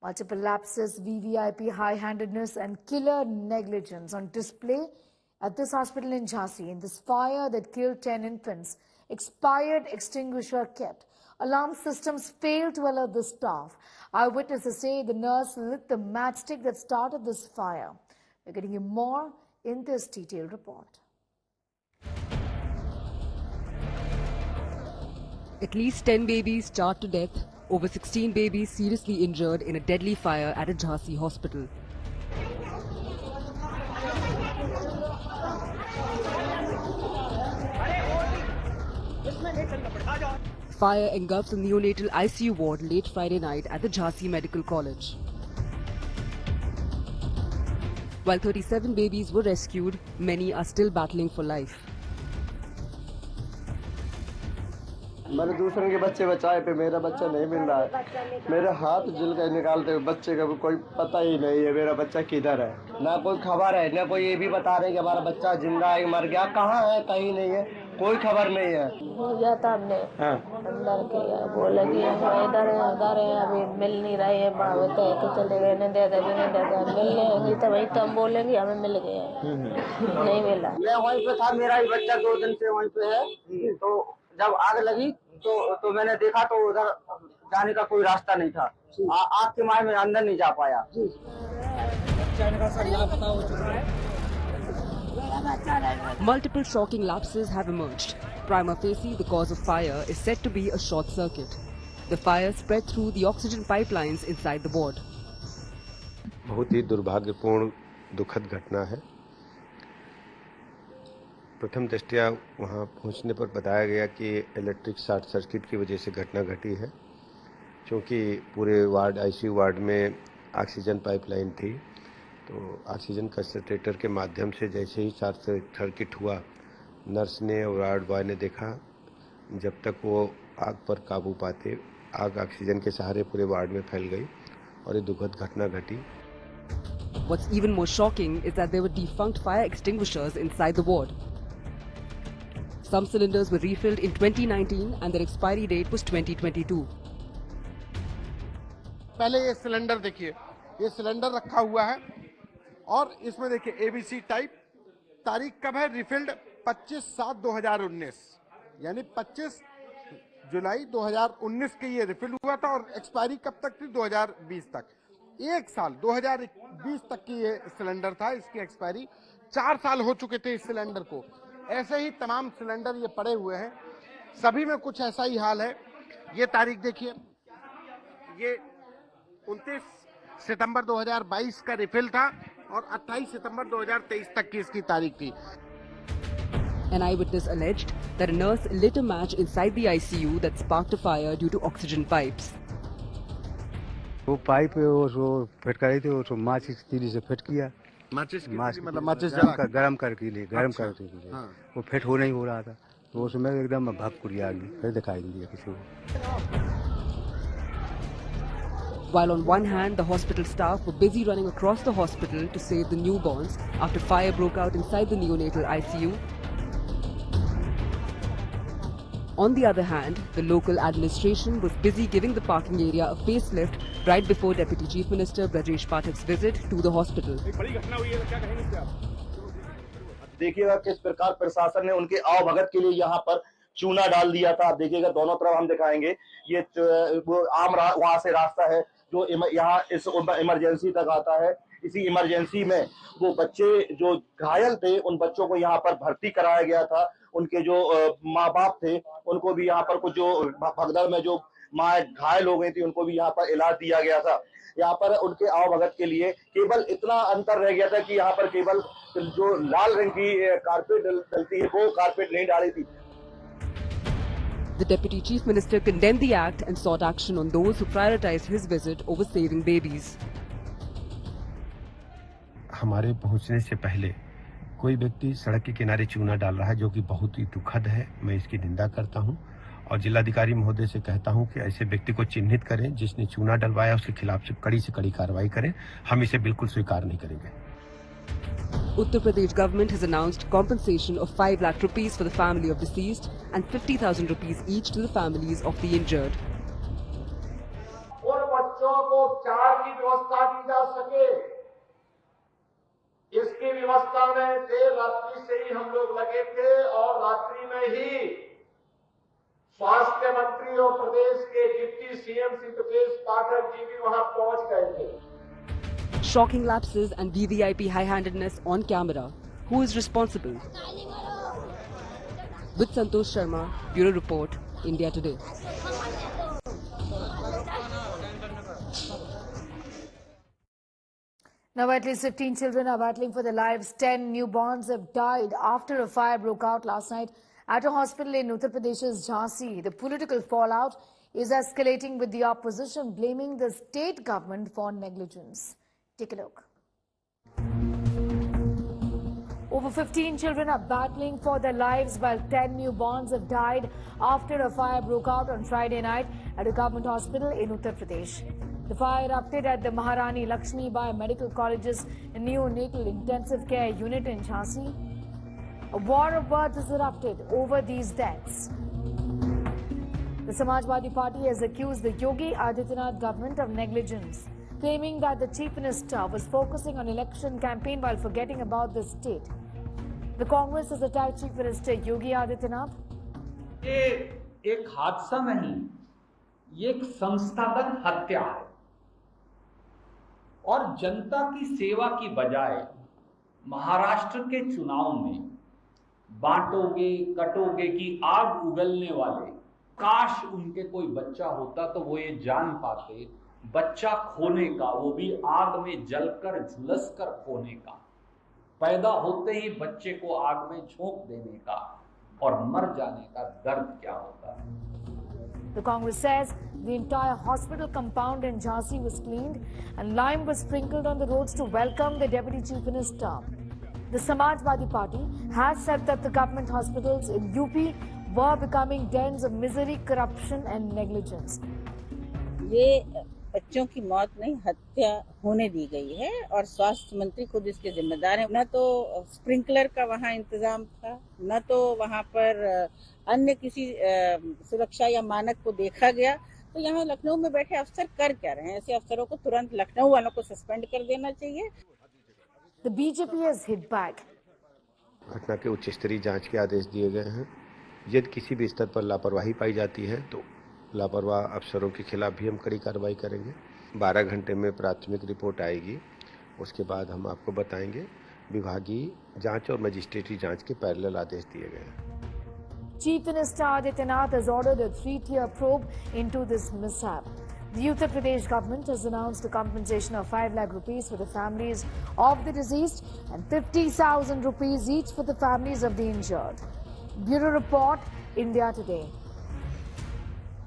Multiple lapses, VVIP high-handedness and killer negligence on display at this hospital in Jhansi. In this fire that killed 10 infants, expired extinguisher kept. Alarm systems failed to alert the staff. Eyewitnesses say the nurse lit the matchstick that started this fire. We're getting you more in this detailed report. At least 10 babies charred to death, over 16 babies seriously injured in a deadly fire at a Jhansi hospital. Fire engulfed the neonatal ICU ward late Friday night at the Jhansi Medical College. While 37 babies were rescued, many are still battling for life. मैंने दूसरों के बच्चे बचाए पे मेरा बच्चा नहीं मिल रहा है। मेरे हाथ जिल के निकालते हुए बच्चे का कोई पता ही नहीं है मेरा बच्चा किधर है। ना कोई खबर है, ना कोई ये भी बता रहे कि हमारा बच्चा जिंदा है मर गया, कहाँ है कहीं नहीं है, कोई खबर नहीं है। हो जाता हमने अंदर किया, बोले कि इधर है अभी मिल नहीं रहे हैं, भागते हैं तो चले गए, नहीं दे भी नहीं देते, मिल लेंगे तो वही तो हम बोलेंगे हमें मिल गया, नहीं मिला। मैं वहीं पे था, मेरा ही बच्चा 2 दिन से वहीं पे है। तो जब आग लगी तो मैंने देखा तो उधर जाने का कोई रास्ता नहीं था। आग के मारे में अंदर नहीं जा पाया। Multiple shocking lapses have emerged. Prima facie, the cause of fire is said to be a short circuit. The fire spread through the oxygen pipelines inside the ward. बहुत ही दुर्भाग्यपूर्ण दुखद घटना है। प्रथम दृष्टया वहां पहुंचने पर बताया गया कि इलेक्ट्रिक शॉर्ट सर्किट की वजह से घटना घटी है, क्योंकि पूरे वार्ड आईसीयू वार्ड में ऑक्सीजन पाइपलाइन थी। तो ऑक्सीजन कंसंट्रेटर के माध्यम से जैसे ही शॉर्ट सर्किट हुआ, नर्स ने और वार्ड बॉय ने देखा, जब तक वो आग पर काबू पाते, आग ऑक्सीजन के सहारे पूरे वार्ड में फैल गई और ये दुखद घटना घटी। What's even more shocking is that there were defunct fire extinguishers inside the ward. Some cylinders were refilled in 2019 and their expiry date was 2022. पहले ये सिलेंडर देखिए, ये सिलेंडर रखा हुआ है और इसमें देखिए एबीसी टाइप, तारीख कब है रिफिल्ड 25/7/2019, यानी 25 जुलाई 2019 के ये रिफिल हुआ था और एक्सपायरी कब तक थी 2020 तक। 1 साल 2020 तक की ये सिलेंडर था, इसकी एक्सपायरी 4 साल हो चुके थे इस सिलेंडर को। ऐसे ही तमाम सिलेंडर ये पड़े हुए हैं, सभी में कुछ ऐसा ही हाल है। ये तारीख देखिए, ये 29 सितंबर 2022 का रिफिल था और 28 सितंबर 2023 तक की इसकी तारीख थी। An eyewitness alleged that a nurse lit a match inside the ICU that sparked a fire due to oxygen pipes. वो पाइप वो फटकारी थी, वो माचिस तीली से फट किया। माचिस मतलब माचिस गरम करके लिए वो फिट नहीं हो रहा था, तो उसमें एकदम भपकुड़ी आ गई, फिर दिखाई नहीं दिया किसी को। While on one hand, the hospital staff were busy running across the hospital to save the newborns after fire broke out inside the neonatal ICU, on the other hand, the local administration was busy giving the parking area a facelift right before Deputy Chief Minister Brajesh Pathak's visit to the hospital. देखिएगा किस प्रकार प्रशासन ने उनके आवभगत के लिए यहाँ पर चूना डाल दिया था। आप देखिएगा दोनों तरफ हम दिखाएंगे, ये वो आम वहाँ से रास्ता है जो यहाँ इस इमरजेंसी तक आता है। इसी इमरजेंसी में वो बच्चे जो घायल थे, उन बच्चों को यहाँ पर भर्ती कराया गया था। उनके जो माँ बाप थे उनको भी यहाँ पर कुछ जो भगदड़ में जो माँ घायल हो गई थी उनको भी यहाँ पर इलाज दिया गया था। यहाँ पर उनके आवभगत के लिए केवल इतना अंतर रह गया था कि यहाँ पर केवल जो लाल रंग की कारपेट डलती है वो कारपेट नहीं डाली थी। The Deputy Chief Minister condemned the act and sought action on those who prioritized his visit over saving babies. हमारे पहुंचने से पहले कोई व्यक्ति सड़क के किनारे चूना डाल रहा है, जो कि बहुत ही दुखद है। मैं इसकी निंदा करता हूं और जिलाधिकारी महोदय से कहता हूं कि ऐसे व्यक्ति को चिन्हित करें जिसने चूना डलवाया, उसके खिलाफ से कड़ी कार्रवाई करें। हम इसे बिल्कुल स्वीकार नहीं करेंगे। Uttar Pradesh government has announced compensation of 5 lakh rupees for the family of deceased and 50,000 rupees each to the families of the injured. और बच्चों को उपचार की व्यवस्था दी जा सके, इसकी व्यवस्था में देर रात्रि से ही हम लोग लगे थे और रात्रि में ही स्वास्थ्य मंत्री और प्रदेश के डिप्टी सीएम श्री ब्रजेश पाठक जी भी वहां पहुंच गए थे। Shocking lapses and VVIP high-handedness on camera. Who is responsible? With Santosh Sharma, Bureau Report, India Today. Now, at least 15 children are battling for their lives. 10 newborns have died after a fire broke out last night at a hospital in Uttar Pradesh's Jhansi. The political fallout is escalating, with the opposition blaming the state government for negligence. Take a look. Over 15 children are battling for their lives, while 10 newborns have died after a fire broke out on Friday night at a government hospital in Uttar Pradesh. The fire erupted at the Maharani Lakshmi Bai Medical College's neonatal intensive care unit in Jhansi. A war of words has erupted over these deaths. The Samajwadi Party has accused the Yogi Adityanath government of negligence, claiming that the Chief Minister was focusing on election campaign while forgetting about the state. The Congress has attacked Chief Minister Yogi Adityanath. ये एक हादसा नहीं, ये एक संस्थागत हत्या है और जनता की सेवा की बजाय महाराष्ट्र के चुनाव में बांटोगे कटोगे की आग उगलने वाले, काश उनके कोई बच्चा होता तो वो ये जान पाते बच्चा खोने का, वो भी आग में जलकर झुलसकर खोने का, पैदा होते ही बच्चे को आग में झोंक देने का और मर जाने का दर्द क्या होता है। The Congress says the entire hospital compound in Jhansi was cleaned and lime was sprinkled on the roads to welcome the Deputy Chief Minister. The Samajwadi Party has said that the government hospitals in UP were becoming dens of misery, corruption and negligence. ये बच्चों की मौत नहीं, हत्या होने दी गई है और स्वास्थ्य मंत्री खुद इसके जिम्मेदार हैं। न तो स्प्रिंकलर का वहाँ इंतजाम था, न तो वहाँ पर अन्य किसी सुरक्षा या मानक को देखा गया। तो यहाँ लखनऊ में बैठे अफसर कर क्या रहे हैं? ऐसे अफसरों को तुरंत लखनऊ वालों को सस्पेंड कर देना चाहिए। The BJP has hit back. घटना के उच्च स्तरीय जांच के आदेश दिए गए हैं। यदि किसी भी स्तर पर लापरवाही पाई जाती है तो लापरवाह अफसरों के खिलाफ भी हम कड़ी कार्रवाई करेंगे। 12 घंटे में प्राथमिक रिपोर्ट आएगी, उसके बाद हम आपको बताएंगे। विभागीय जांच और मजिस्ट्रेटी जांच के पैरेलल आदेश दिए गए हैं। Chief Minister Adityanath has ordered a 3-tier probe into this mishap. The Uttar Pradesh government has announced a compensation of 5 lakh rupees for the families of the deceased and 50,000 rupees each for the families of the injured. Bureau Report, India Today.